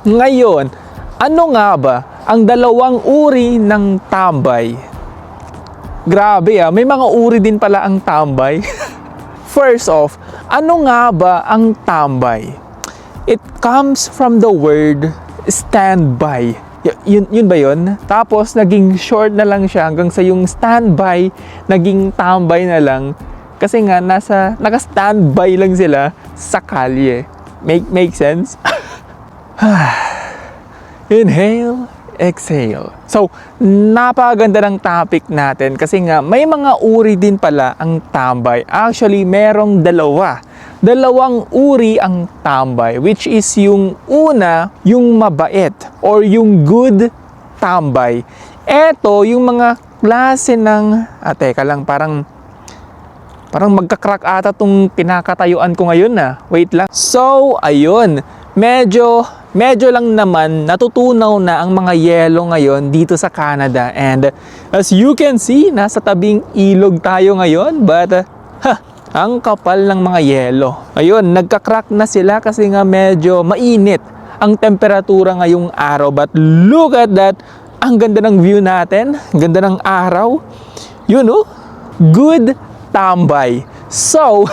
Ngayon, ano nga ba ang dalawang uri ng tambay? Grabe may mga uri din pala ang tambay. First off, ano nga ba ang tambay? It comes from the word standby. Yun ba yun? Tapos naging short na lang siya hanggang sa yung standby, naging tambay na lang. Kasi nga naka-standby lang sila sa kalye. Make sense? Inhale, exhale. So, napakaganda ng topic natin kasi nga may mga uri din pala ang tambay. Actually, merong dalawang uri ang tambay, which is yung una, yung mabait or yung good tambay. Eto, yung mga klase ng teka lang, parang magka-crack ata tong pinakatayuan ko ngayon wait lang. So, ayun, medyo lang naman natutunaw na ang mga yelo ngayon dito sa Canada, and as you can see, nasa tabing ilog tayo ngayon, but ang kapal ng mga yelo. Ayun, nagka-crack na sila kasi nga medyo mainit ang temperatura ngayong araw. But look at that, ang ganda ng view natin, ganda ng araw. Yun good tambay. So,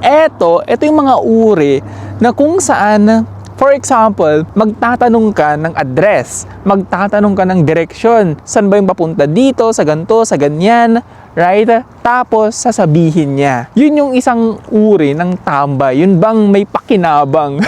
eto yung mga uri na kung saan, for example, magtatanong ka ng address, magtatanong ka ng direksyon, saan ba yung papunta dito, sa ganto, sa ganyan, right? Tapos, sasabihin niya. Yun yung isang uri ng tambay. Yun bang may pakinabang?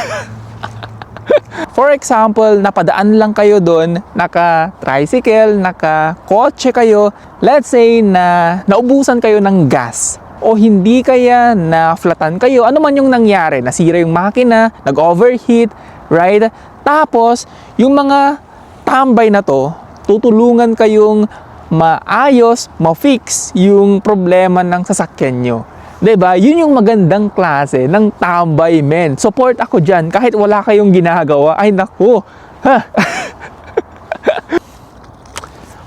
For example, napadaan lang kayo doon, naka-tricycle, naka-kotse kayo. Let's say na naubusan kayo ng gas. O hindi kaya na-flatan kayo. Ano man yung nangyari? Nasira yung makina, nag-overheat, right? Tapos, yung mga tambay na to, tutulungan kayong maayos, ma-fix yung problema ng sasakyan nyo. Diba? Yun yung magandang klase ng tambay, men. Support ako dyan kahit wala kayong ginagawa. Ay, naku.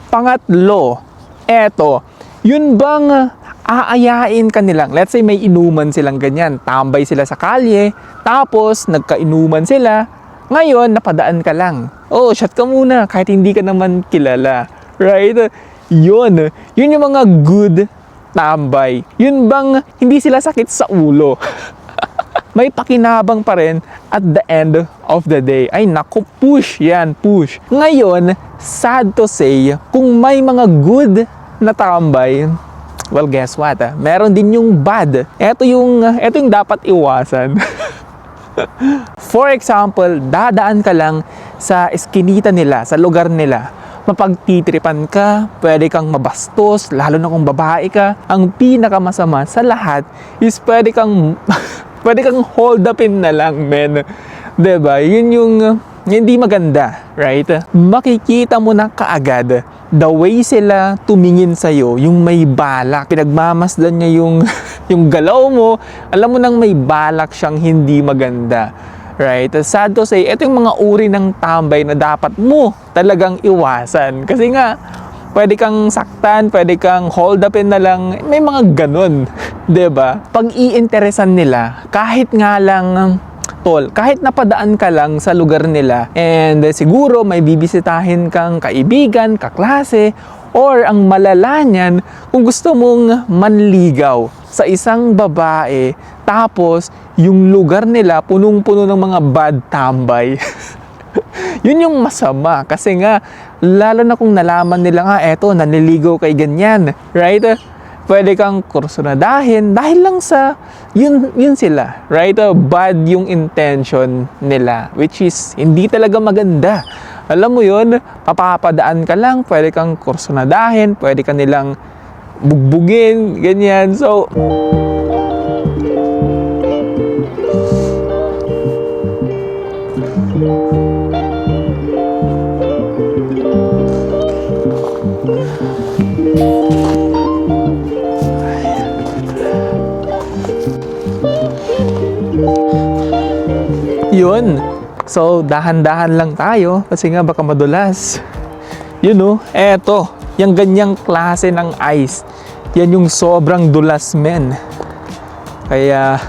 Pangatlo, eto, yun bang aayain ka nilang, let's say may inuman silang ganyan, tambay sila sa kalye, tapos nagkainuman sila, ngayon napadaan ka lang. Oh, shot ka muna kahit hindi ka naman kilala. Right? Yun yung mga good tambay. Yun bang hindi sila sakit sa ulo? May pakinabang pa rin at the end of the day. Ay naku, push yan, push. Ngayon, sad to say, kung may mga good na tambay, well, guess what? Meron din yung bad. Ito yung dapat iwasan. For example, dadaan ka lang sa eskinita nila, sa lugar nila. Mapagtitripan ka, pwede kang mabastos, lalo na kung babae ka. Ang pinakamasama sa lahat is pwede kang hold upin na lang, men. Diba? Yun yung hindi maganda, right? Makikita mo na kaagad the way sila tumingin sa'yo, yung may balak. Pinagmamasdan niya yung galaw mo, alam mo nang may balak siyang hindi maganda. Right? Sad to say, ito yung mga uri ng tambay na dapat mo talagang iwasan. Kasi nga, pwede kang saktan, pwede kang hold upin na lang. May mga ganun. Diba? Pag iinteresan nila, kahit nga lang, kahit napadaan ka lang sa lugar nila, and siguro may bibisitahin kang kaibigan, kaklase, or ang malala niyan, kung gusto mong manligaw sa isang babae, tapos yung lugar nila punong-puno ng mga bad tambay. Yun yung masama kasi nga lalo na kung nalaman nila nga eto nanliligaw kay ganyan, right? Pwede kang kursunadahin dahil lang sa yun sila, right? Bad yung intention nila, which is hindi talaga maganda. Alam mo yun, papapadaan ka lang, pwede kang kursunadahin, pwede ka nilang bugbugin, ganyan. So, yun. So, dahan-dahan lang tayo kasi nga baka madulas. Yun eto, yung ganyang klase ng ice. Yan yung sobrang dulas, men. Kaya,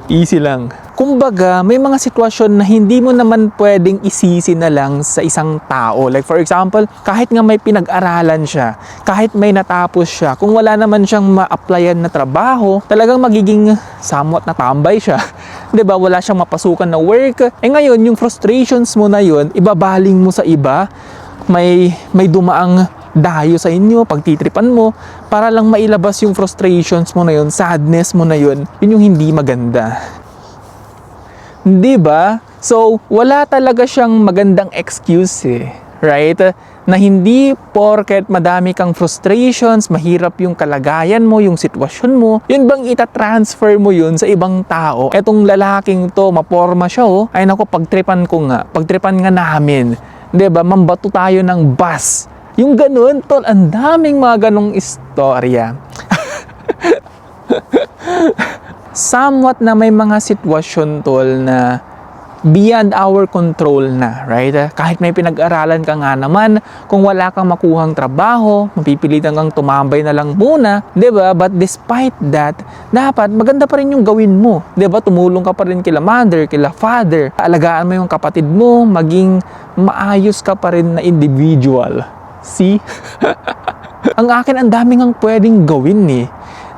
easy lang. Kumbaga, may mga sitwasyon na hindi mo naman pwedeng isisi na lang sa isang tao. Like for example, kahit nga may pinag-aralan siya, kahit may natapos siya, kung wala naman siyang ma-applyan na trabaho, talagang magiging somewhat na tambay siya. 'Di ba? Wala siyang mapasukan na work. Ngayon, yung frustrations mo na yun, ibabaling mo sa iba. May dumaang dayo sa inyo, pagtitripan mo, para lang mailabas yung frustrations mo na yun, sadness mo na yun. Yun yung hindi maganda. 'Di ba? So, wala talaga siyang magandang excuse right? Na hindi porket madami kang frustrations, mahirap yung kalagayan mo, yung sitwasyon mo, yun bang itatransfer mo yun sa ibang tao? Etong lalaking to, maporma siya ay nako, pagtripan nga namin. 'Di ba? Mambato tayo ng bus. Yung ganun, tol, ang daming mga ganong istorya. Somewhat na may mga sitwasyon, tol, na beyond our control na, right? Kahit may pinag-aralan ka nga naman, kung wala kang makuhang trabaho, mapipilitan kang tumambay na lang muna, 'di ba? But despite that, dapat maganda pa rin yung gawin mo, 'di ba? Tumulong ka pa rin kila mother, kila father, alagaan mo yung kapatid mo, maging maayos ka pa rin na individual. See? Ang akin, ang dami ngang pwedeng gawin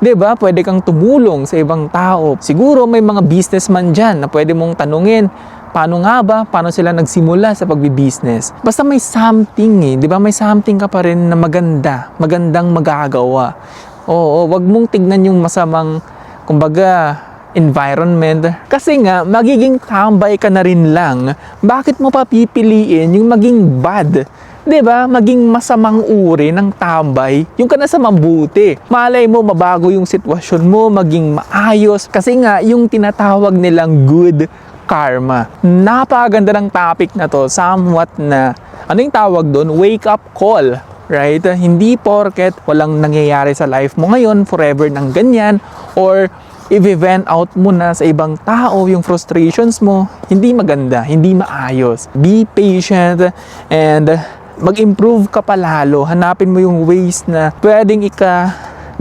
'Di ba? Pwede kang tumulong sa ibang tao. Siguro may mga businessman dyan na pwede mong tanungin, paano nga ba? Paano sila nagsimula sa pagbi-business? Basta may something 'di ba? May something ka pa rin na magandang magagawa. Oo, wag mong tignan yung masamang, kumbaga, environment. Kasi nga, magiging tambay ka na rin lang. Bakit mo pa pipiliin yung maging bad? 'Di ba? Maging masamang uri ng tambay, yung ka na sa mabuti. Malay mo, mabago yung sitwasyon mo, maging maayos. Kasi nga, yung tinatawag nilang good karma. Napakaganda ng topic na to. Somewhat na, ano yung tawag doon? Wake up call. Right? Hindi porket walang nangyayari sa life mo ngayon, forever ng ganyan, or i-vent out mo na sa ibang tao yung frustrations mo. Hindi maganda, hindi maayos. Be patient and mag-improve ka pa lalo. Hanapin mo yung ways na pwedeng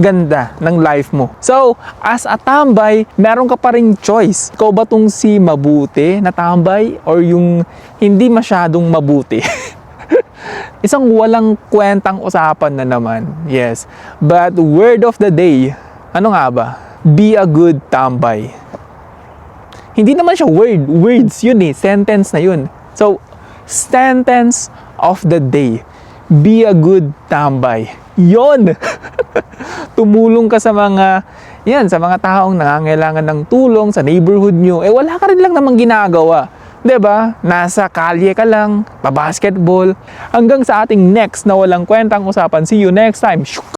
ganda ng life mo. So, as a tambay, meron ka pa ring choice. Ikaw ba tong si mabuti na tambay or yung hindi masyadong mabuti? Isang walang kwentang usapan na naman. Yes. But word of the day, ano nga ba? Be a good tambay. Hindi naman siya words yun sentence na yun. So, sentence of the day, be a good tambay. Yon. Tumulong ka sa mga taong nangangailangan ng tulong sa neighborhood nyo. Wala ka rin lang namang ginagawa. 'Di ba? Nasa kalye ka lang, basketball. Hanggang sa ating next na walang kwentang usapan. See you next time.